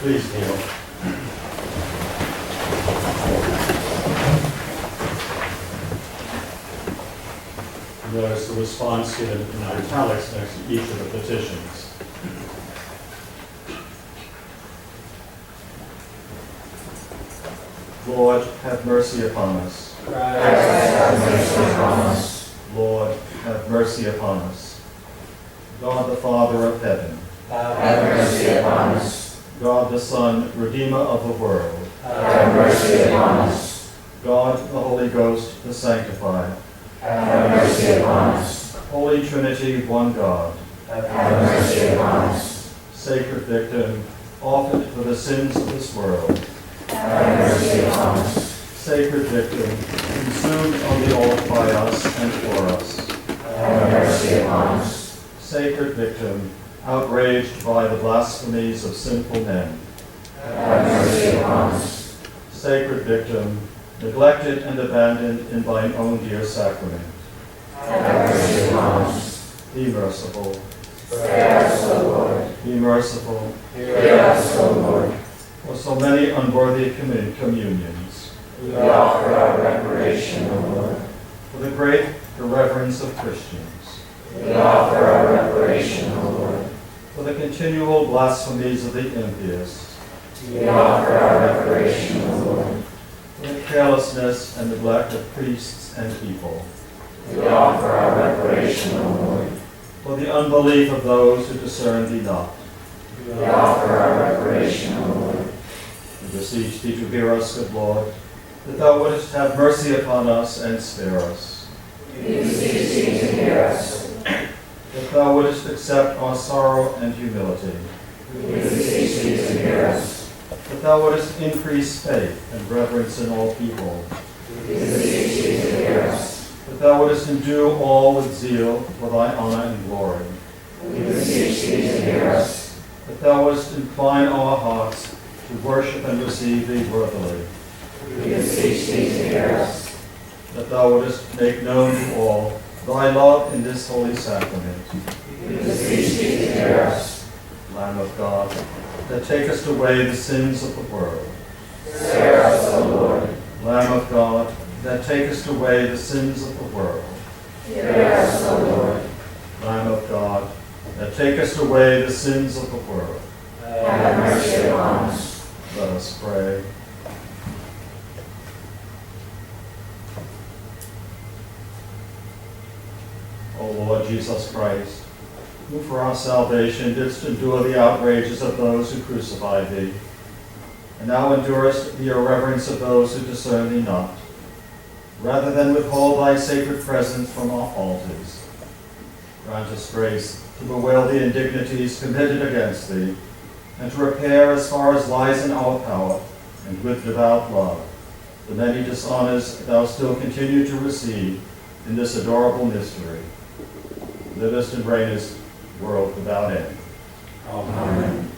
Please kneel. Notice the response given in italics next to each of the petitions. Lord, have mercy upon us. Christ, have mercy upon us. Lord, have mercy upon us. God the Father of heaven, Have mercy upon us. God the Son, Redeemer of the world, Have mercy upon us. God the Holy Ghost, the Sanctifier, Have mercy upon us. Holy Trinity, one God, Have mercy upon us. sacred victim, offered for the sins of this world, Have mercy upon us. sacred victim, consumed on the altar by us and for us, Have mercy upon us. sacred victim, outraged by the blasphemies of sinful men, Have mercy upon us. sacred victim, neglected and abandoned in thine own dear sacrament. Have mercy upon us. Be merciful, Spare us, O Lord. be merciful, Hear us, O Lord. for so many unworthy communions, We offer our reparation, O Lord. for the great irreverence of Christians, We offer our reparation, O Lord. for the continual blasphemies of the impious, We offer our reparation, O Lord. for the carelessness and neglect of priests and people, We offer our reparation, O Lord. for the unbelief of those who discern thee not. We offer our reparation, O Lord. We beseech thee to hear us, good Lord, that thou wouldest have mercy upon us and spare us, We beseech thee to hear us. that thou wouldest accept our sorrow and humility, We beseech thee to hear us. that thou wouldest increase faith and reverence in all people, We beseech thee to hear us. that thou wouldest endue all with zeal for thy honor and glory, We beseech thee to hear us. that thou wouldest incline our hearts to worship and receive thee worthily, We beseech thee to hear us. that thou wouldest make known to all thy love in this holy sacrament. We beseech thee to hear us. Lamb of God, that takest away the sins of the world. Spare us, O Lord. Lamb of God, that takest away the sins of the world. Hear us, O Lord. Lamb of God, that takest away the sins of the world. Have mercy upon us. Let us pray. O Lord Jesus Christ, who for our salvation didst endure the outrages of those who crucified thee, and now endurest the irreverence of those who discern thee not, rather than withhold thy sacred presence from our altars, grant us grace to bewail the indignities committed against thee, and to repair as far as lies in our power, and with devout love, the many dishonors thou still continue to receive in this adorable mystery. Livest and reignest, world without end. Amen.